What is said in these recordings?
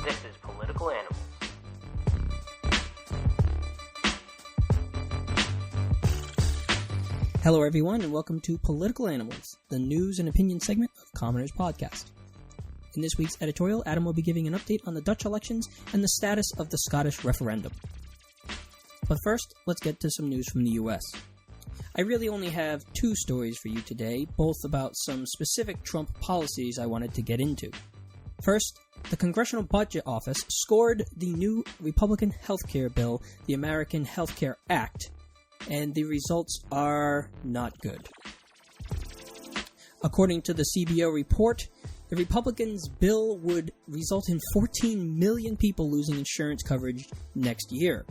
This is Political Animals. Hello everyone, and welcome to Political Animals, the news and opinion segment of Commoners Podcast. In this week's editorial, Adam will be giving an update on the Dutch elections and the status of the Scottish referendum. But first, let's get to some news from the US. I really only have two stories for you today, both about some specific Trump policies I wanted to get into. First, the Congressional Budget Office scored the new Republican healthcare bill, the American Healthcare Act, and the results are not good. According to the CBO report, the Republicans' bill would result in 14 million people losing insurance coverage next year.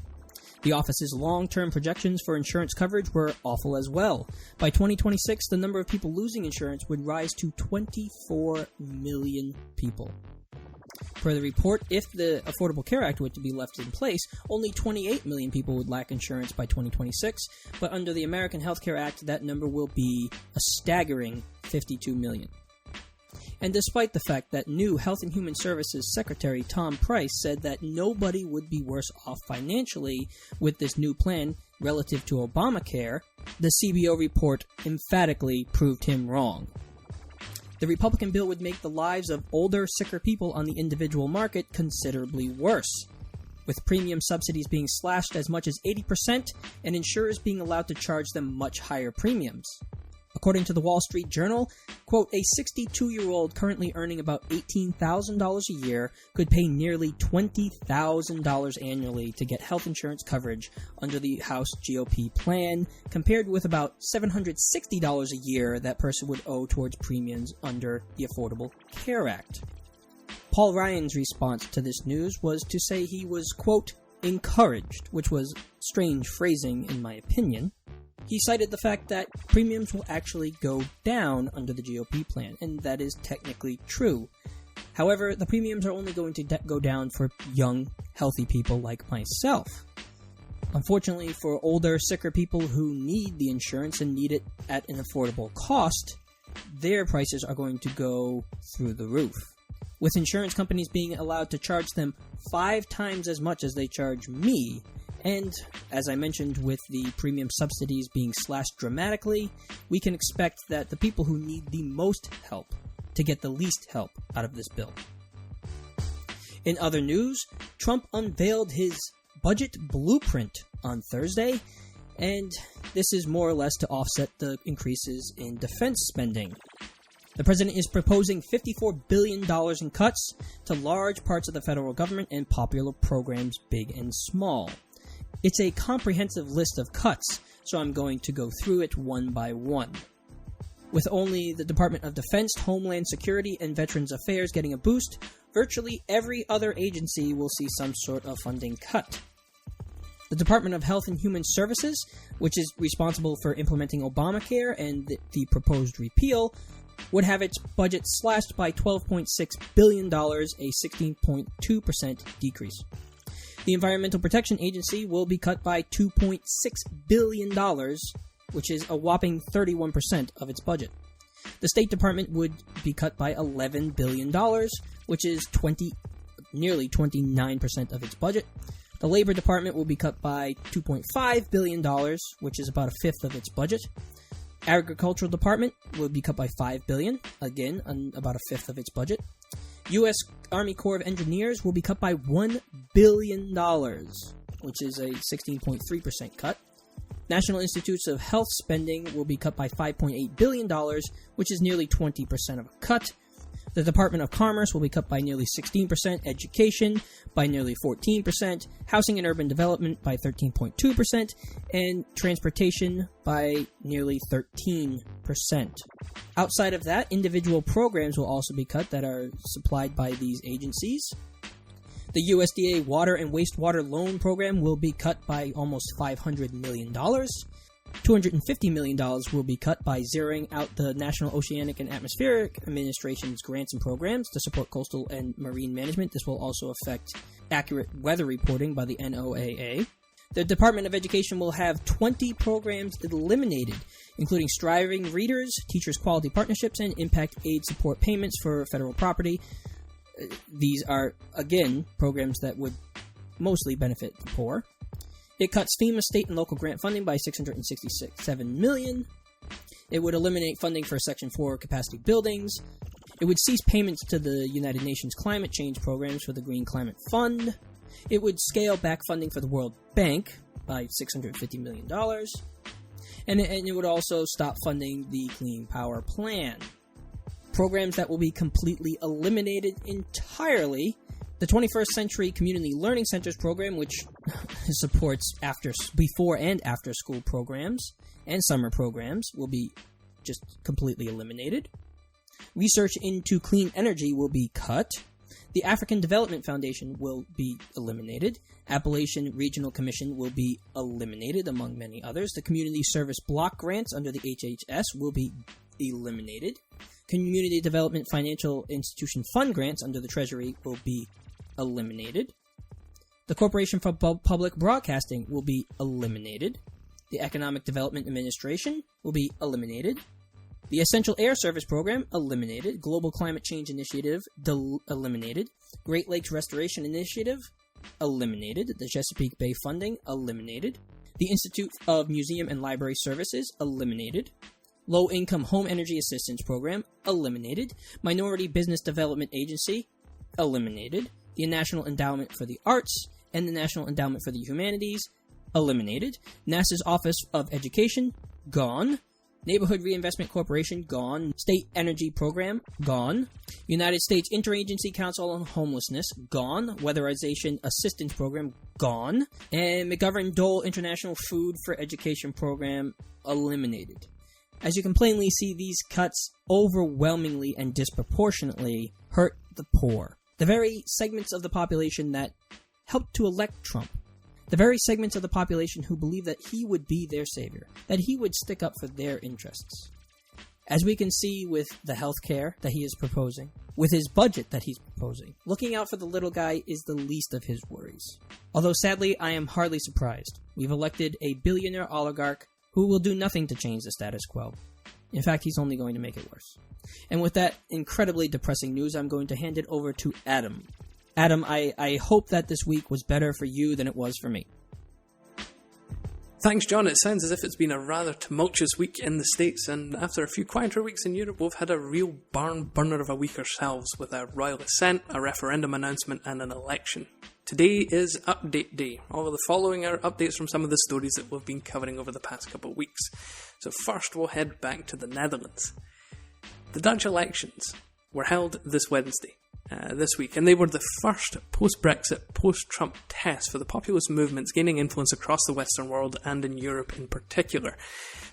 The office's long-term projections for insurance coverage were awful as well. By 2026, the number of people losing insurance would rise to 24 million people. Per the report, if the Affordable Care Act were to be left in place, only 28 million people would lack insurance by 2026, but under the American Healthcare Act, that number will be a staggering 52 million. And despite the fact that new Health and Human Services Secretary Tom Price said that nobody would be worse off financially with this new plan relative to Obamacare, the CBO report emphatically proved him wrong. The Republican bill would make the lives of older, sicker people on the individual market considerably worse, with premium subsidies being slashed as much as 80% and insurers being allowed to charge them much higher premiums. According to the Wall Street Journal, quote, a 62-year-old currently earning about $18,000 a year could pay nearly $20,000 annually to get health insurance coverage under the House GOP plan, compared with about $760 a year that person would owe towards premiums under the Affordable Care Act. Paul Ryan's response to this news was to say he was, quote, encouraged, which was strange phrasing in my opinion. He cited the fact that premiums will actually go down under the GOP plan, and that is technically true. However, the premiums are only going to go down for young, healthy people like myself. Unfortunately, for older, sicker people who need the insurance and need it at an affordable cost, their prices are going to go through the roof, with insurance companies being allowed to charge them 5 times as much as they charge me. And, as I mentioned, with the premium subsidies being slashed dramatically, we can expect that the people who need the most help to get the least help out of this bill. In other news, Trump unveiled his budget blueprint on Thursday, and this is more or less to offset the increases in defense spending. The president is proposing $54 billion in cuts to large parts of the federal government and popular programs big and small. It's a comprehensive list of cuts, so I'm going to go through it one by one. With only the Department of Defense, Homeland Security, and Veterans Affairs getting a boost, virtually every other agency will see some sort of funding cut. The Department of Health and Human Services, which is responsible for implementing Obamacare and the proposed repeal, would have its budget slashed by $12.6 billion, a 16.2% decrease. The Environmental Protection Agency will be cut by $2.6 billion, which is a whopping 31% of its budget. The State Department would be cut by $11 billion, which is nearly 29% of its budget. The Labor Department will be cut by $2.5 billion, which is about a fifth of its budget. Agricultural Department will be cut by $5 billion, again, about a fifth of its budget. U.S. Army Corps of Engineers will be cut by $1 billion, which is a 16.3% cut. National Institutes of Health spending will be cut by $5.8 billion, which is nearly 20% of a cut. The Department of Commerce will be cut by nearly 16%, Education by nearly 14%, Housing and Urban Development by 13.2%, and Transportation by nearly 13%. Outside of that, individual programs will also be cut that are supplied by these agencies. The USDA Water and Wastewater Loan Program will be cut by almost $500 million. $250 million will be cut by zeroing out the National Oceanic and Atmospheric Administration's grants and programs to support coastal and marine management. This will also affect accurate weather reporting by the NOAA. The Department of Education will have 20 programs eliminated, including striving readers, teachers' quality partnerships, and impact aid support payments for federal property. These are, again, programs that would mostly benefit the poor. It cuts FEMA state and local grant funding by $667 million. It would eliminate funding for Section 4 capacity buildings. It would cease payments to the United Nations climate change programs for the Green Climate Fund. It would scale back funding for the World Bank by $650 million. And it would also stop funding the Clean Power Plan. Programs that will be completely eliminated entirely. The 21st Century Community Learning Centers program, which supports before and after school programs and summer programs, will be just completely eliminated. Research into clean energy will be cut. The African Development Foundation will be eliminated. Appalachian Regional Commission will be eliminated, among many others. The Community Service Block Grants under the HHS will be eliminated. Community Development Financial Institution Fund Grants under the Treasury will be eliminated. The Corporation for Public Broadcasting will be eliminated. The Economic Development Administration will be eliminated. The Essential Air Service Program, eliminated. Global Climate Change Initiative, eliminated. Great Lakes Restoration Initiative, eliminated. The Chesapeake Bay Funding, eliminated. The Institute of Museum and Library Services, eliminated. Low Income Home Energy Assistance Program, eliminated. Minority Business Development Agency, eliminated. The National Endowment for the Arts and the National Endowment for the Humanities, eliminated. NASA's Office of Education, gone. Neighborhood Reinvestment Corporation, gone. State Energy Program, gone. United States Interagency Council on Homelessness, gone. Weatherization Assistance Program, gone. And McGovern-Dole International Food for Education Program, eliminated. As you can plainly see, these cuts overwhelmingly and disproportionately hurt the poor. The very segments of the population that helped to elect Trump. The very segments of the population who believe that he would be their savior, that he would stick up for their interests. As we can see with the health care that he is proposing, with his budget that he's proposing, looking out for the little guy is the least of his worries. Although sadly, I am hardly surprised. We've elected a billionaire oligarch who will do nothing to change the status quo. In fact, he's only going to make it worse. And with that incredibly depressing news, I'm going to hand it over to Adam. Adam, I hope that this week was better for you than it was for me. Thanks, John. It sounds as if it's been a rather tumultuous week in the States, and after a few quieter weeks in Europe, we've had a real barn burner of a week ourselves, with a royal assent, a referendum announcement, and an election. Today is Update Day. All of the following are updates from some of the stories that we've been covering over the past couple of weeks. So first, we'll head back to the Netherlands. The Dutch elections were held this Wednesday. This week, and they were the first post-Brexit, post-Trump test for the populist movements gaining influence across the Western world and in Europe in particular.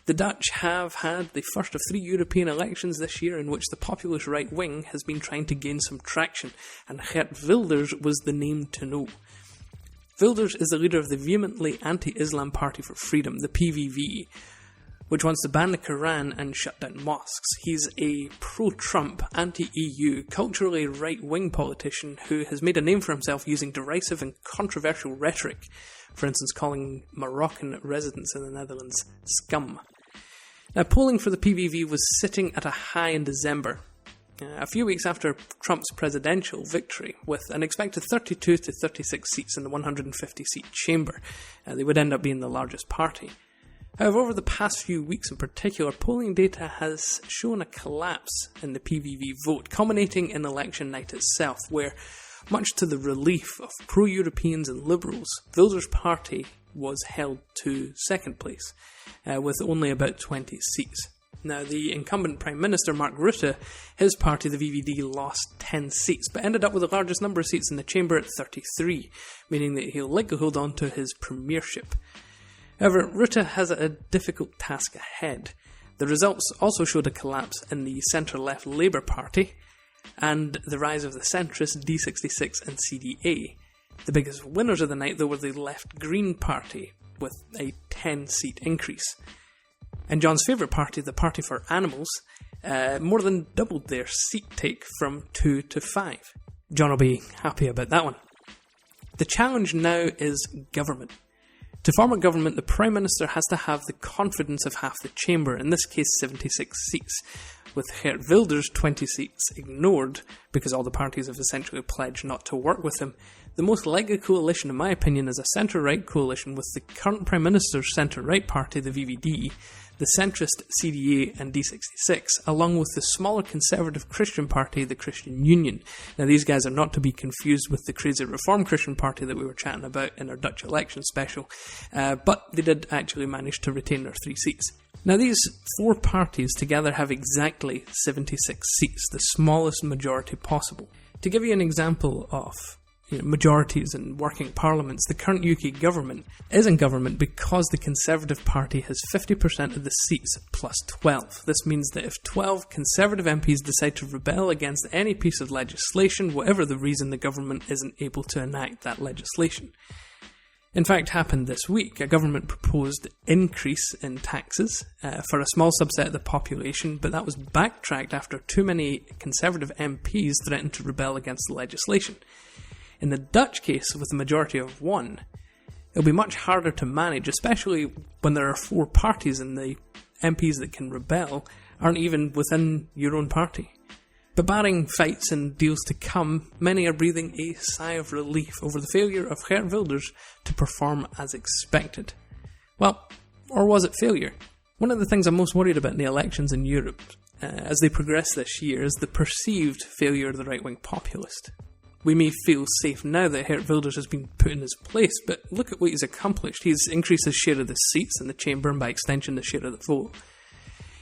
The Dutch have had the first of 3 European elections this year in which the populist right wing has been trying to gain some traction, and Geert Wilders was the name to know. Wilders is the leader of the vehemently anti-Islam Party for Freedom, the PVV, which wants to ban the Quran and shut down mosques. He's a pro-Trump, anti-EU, culturally right-wing politician who has made a name for himself using derisive and controversial rhetoric, for instance calling Moroccan residents in the Netherlands scum. Now, polling for the PVV was sitting at a high in December, a few weeks after Trump's presidential victory, with an expected 32 to 36 seats in the 150-seat chamber. They would end up being the largest party. However, over the past few weeks in particular, polling data has shown a collapse in the PVV vote, culminating in election night itself, where, much to the relief of pro-Europeans and liberals, Wilders' party was held to second place, with only about 20 seats. Now, the incumbent Prime Minister, Mark Rutte, his party, the VVD, lost 10 seats, but ended up with the largest number of seats in the chamber at 33, meaning that he'll likely hold on to his premiership. However, Rutte has a difficult task ahead. The results also showed a collapse in the centre-left Labour Party and the rise of the centrist D66 and CDA. The biggest winners of the night, though, were the Left Green Party, with a 10-seat increase. And John's favourite party, the Party for Animals, more than doubled their seat take from 2 to 5. John will be happy about that one. The challenge now is government. To form a government, the Prime Minister has to have the confidence of half the chamber, in this case 76 seats, with Geert Wilders' 20 seats ignored because all the parties have essentially pledged not to work with him, the most likely coalition, in my opinion, is a centre-right coalition with the current Prime Minister's centre-right party, the VVD, the centrist CDA and D66, along with the smaller conservative Christian party, the Christian Union. Now, these guys are not to be confused with the crazy Reform Christian party that we were chatting about in our Dutch election special, but they did actually manage to retain their 3 seats. Now, these 4 parties together have exactly 76 seats, the smallest majority possible. To give you an example of majorities in working parliaments, the current UK government is in government because the Conservative Party has 50% of the seats plus 12. This means that if 12 Conservative MPs decide to rebel against any piece of legislation, whatever the reason, the government isn't able to enact that legislation. In fact, happened this week. A government proposed increase in taxes for a small subset of the population, but that was backtracked after too many Conservative MPs threatened to rebel against the legislation. In the Dutch case, with a majority of 1, it'll be much harder to manage, especially when there are 4 parties and the MPs that can rebel aren't even within your own party. But barring fights and deals to come, many are breathing a sigh of relief over the failure of Geert Wilders to perform as expected. Well, or was it failure? One of the things I'm most worried about in the elections in Europe as they progress this year is the perceived failure of the right-wing populist. We may feel safe now that Geert Wilders has been put in his place, but look at what he's accomplished. He's increased his share of the seats in the chamber and by extension the share of the vote.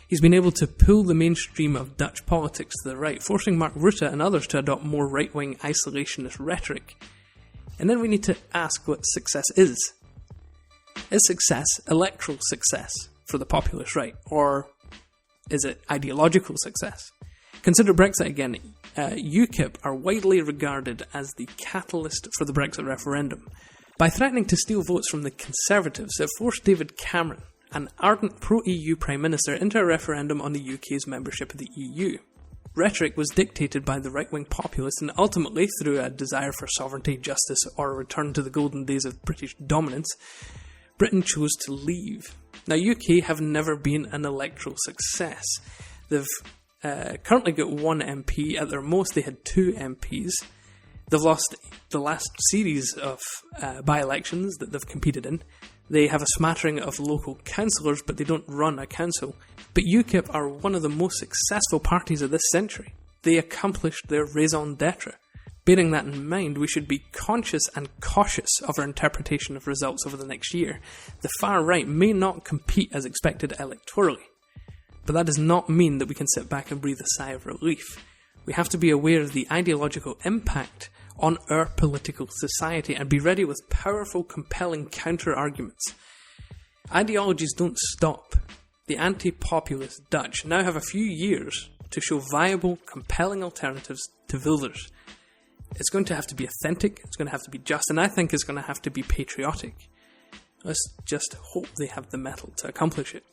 He's been able to pull the mainstream of Dutch politics to the right, forcing Mark Rutte and others to adopt more right-wing isolationist rhetoric. And then we need to ask what success is. Is success electoral success for the populist right, or is it ideological success? Consider Brexit again. UKIP are widely regarded as the catalyst for the Brexit referendum. By threatening to steal votes from the Conservatives, it forced David Cameron, an ardent pro-EU Prime Minister, into a referendum on the UK's membership of the EU. Rhetoric was dictated by the right-wing populists, and ultimately, through a desire for sovereignty, justice, or a return to the golden days of British dominance, Britain chose to leave. Now, UK have never been an electoral success. They've currently got 1 MP. At their most, they had 2 MPs. They've lost the last series of by-elections that they've competed in. They have a smattering of local councillors, but they don't run a council. But UKIP are one of the most successful parties of this century. They accomplished their raison d'etre. Bearing that in mind, we should be conscious and cautious of our interpretation of results over the next year. The far right may not compete as expected electorally, but that does not mean that we can sit back and breathe a sigh of relief. We have to be aware of the ideological impact on our political society and be ready with powerful, compelling counter-arguments. Ideologies don't stop. The anti-populist Dutch now have a few years to show viable, compelling alternatives to Wilders. It's going to have to be authentic, it's going to have to be just, and I think it's going to have to be patriotic. Let's just hope they have the mettle to accomplish it.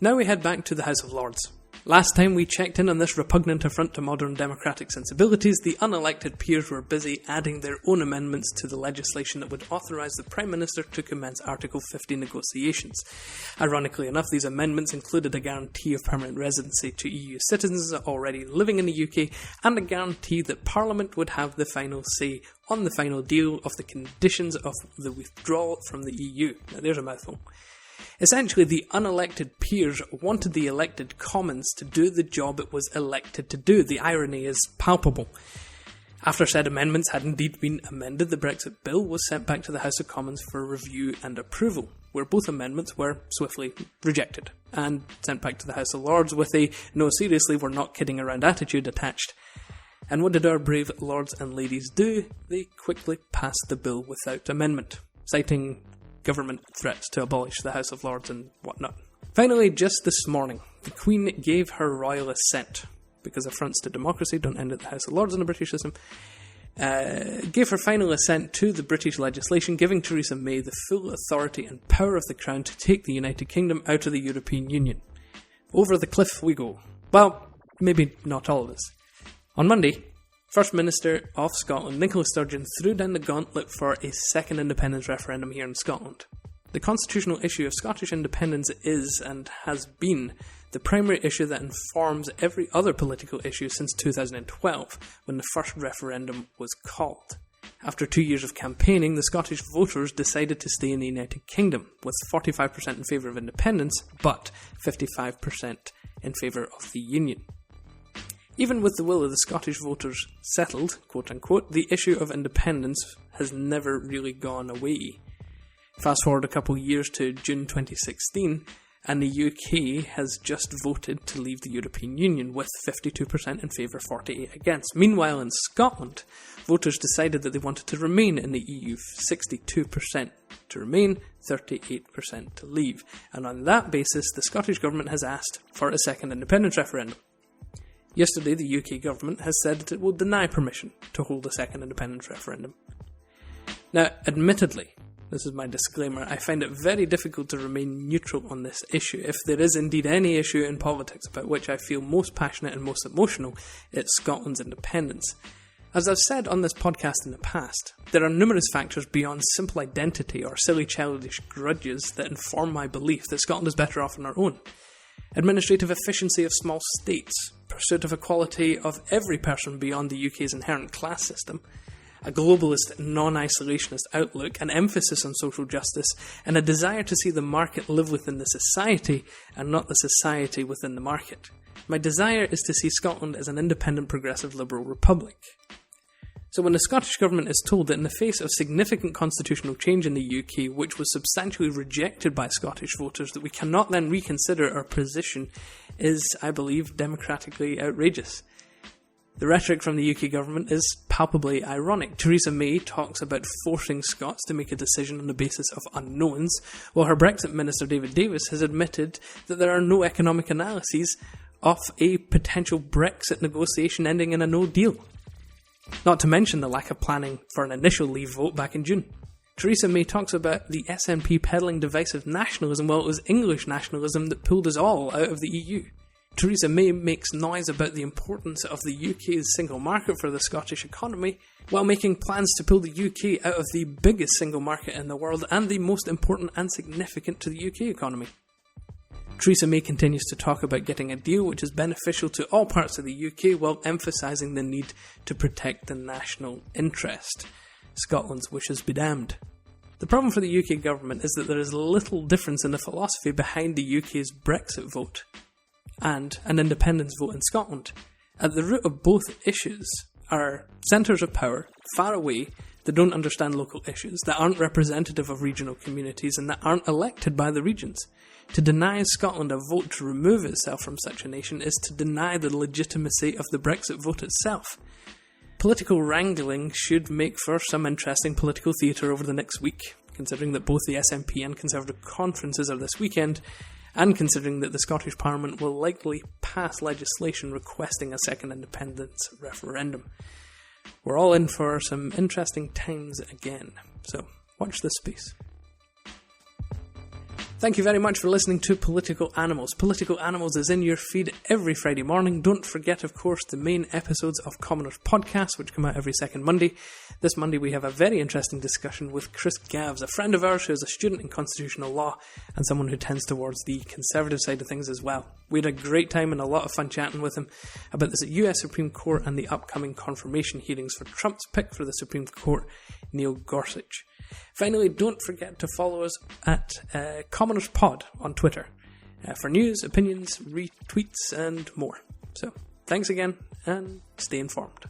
Now we head back to the House of Lords. Last time we checked in on this repugnant affront to modern democratic sensibilities, the unelected peers were busy adding their own amendments to the legislation that would authorise the Prime Minister to commence Article 50 negotiations. Ironically enough, these amendments included a guarantee of permanent residency to EU citizens already living in the UK, and a guarantee that Parliament would have the final say on the final deal of the conditions of the withdrawal from the EU. Now there's a mouthful. Essentially, the unelected peers wanted the elected Commons to do the job it was elected to do. The irony is palpable. After said amendments had indeed been amended, the Brexit bill was sent back to the House of Commons for review and approval, where both amendments were swiftly rejected and sent back to the House of Lords with a "no, seriously, we're not kidding around" attitude attached. And what did our brave lords and ladies do? They quickly passed the bill without amendment, citing government threats to abolish the House of Lords and whatnot. Finally, just this morning, the Queen gave her royal assent, because affronts to democracy don't end at the House of Lords in the British system, gave her final assent to the British legislation, giving Theresa May the full authority and power of the Crown to take the United Kingdom out of the European Union. Over the cliff we go. Well, maybe not all of us. On Monday, First Minister of Scotland, Nicola Sturgeon, threw down the gauntlet for a second independence referendum here in Scotland. The constitutional issue of Scottish independence is, and has been, the primary issue that informs every other political issue since 2012, when the first referendum was called. After 2 years of campaigning, the Scottish voters decided to stay in the United Kingdom, with 45% in favour of independence, but 55% in favour of the Union. Even with the will of the Scottish voters settled, quote-unquote, the issue of independence has never really gone away. Fast forward a couple of years to June 2016, and the UK has just voted to leave the European Union with 52% in favour, 48% against. Meanwhile, in Scotland, voters decided that they wanted to remain in the EU, 62% to remain, 38% to leave. And on that basis, the Scottish Government has asked for a second independence referendum. Yesterday, the UK Government has said that it will deny permission to hold a second independence referendum. Now, admittedly, this is my disclaimer, I find it very difficult to remain neutral on this issue. If there is indeed any issue in politics about which I feel most passionate and most emotional, it's Scotland's independence. As I've said on this podcast in the past, there are numerous factors beyond simple identity or silly childish grudges that inform my belief that Scotland is better off on our own. Administrative efficiency of small states, pursuit of equality of every person beyond the UK's inherent class system, a globalist, non-isolationist outlook, an emphasis on social justice, and a desire to see the market live within the society and not the society within the market. My desire is to see Scotland as an independent, progressive, liberal republic. So when the Scottish Government is told that in the face of significant constitutional change in the UK, which was substantially rejected by Scottish voters, that we cannot then reconsider our position is, I believe, democratically outrageous. The rhetoric from the UK government is palpably ironic. Theresa May talks about forcing Scots to make a decision on the basis of unknowns, while her Brexit Minister David Davis has admitted that there are no economic analyses of a potential Brexit negotiation ending in a no deal. Not to mention the lack of planning for an initial leave vote back in June. Theresa May talks about the SNP peddling divisive nationalism, while it was English nationalism that pulled us all out of the EU. Theresa May makes noise about the importance of the UK's single market for the Scottish economy, while making plans to pull the UK out of the biggest single market in the world and the most important and significant to the UK economy. Theresa May continues to talk about getting a deal which is beneficial to all parts of the UK while emphasising the need to protect the national interest. Scotland's wishes be damned. The problem for the UK government is that there is little difference in the philosophy behind the UK's Brexit vote and an independence vote in Scotland. At the root of both issues are centres of power far away that don't understand local issues, that aren't representative of regional communities, and that aren't elected by the regions. To deny Scotland a vote to remove itself from such a nation is to deny the legitimacy of the Brexit vote itself. Political wrangling should make for some interesting political theatre over the next week, considering that both the SNP and Conservative conferences are this weekend, and considering that the Scottish Parliament will likely pass legislation requesting a second independence referendum. We're all in for some interesting times again, so watch this space. Thank you very much for listening to Political Animals. Political Animals is in your feed every Friday morning. Don't forget, of course, the main episodes of Commoners Podcast, which come out every second Monday. This Monday we have a very interesting discussion with Chris Gavs, a friend of ours who is a student in constitutional law and someone who tends towards the conservative side of things as well. We had a great time and a lot of fun chatting with him about the US Supreme Court and the upcoming confirmation hearings for Trump's pick for the Supreme Court, Neil Gorsuch. Finally, don't forget to follow us at Commoners Pod on Twitter for news, opinions, retweets, and more. So, thanks again, and stay informed.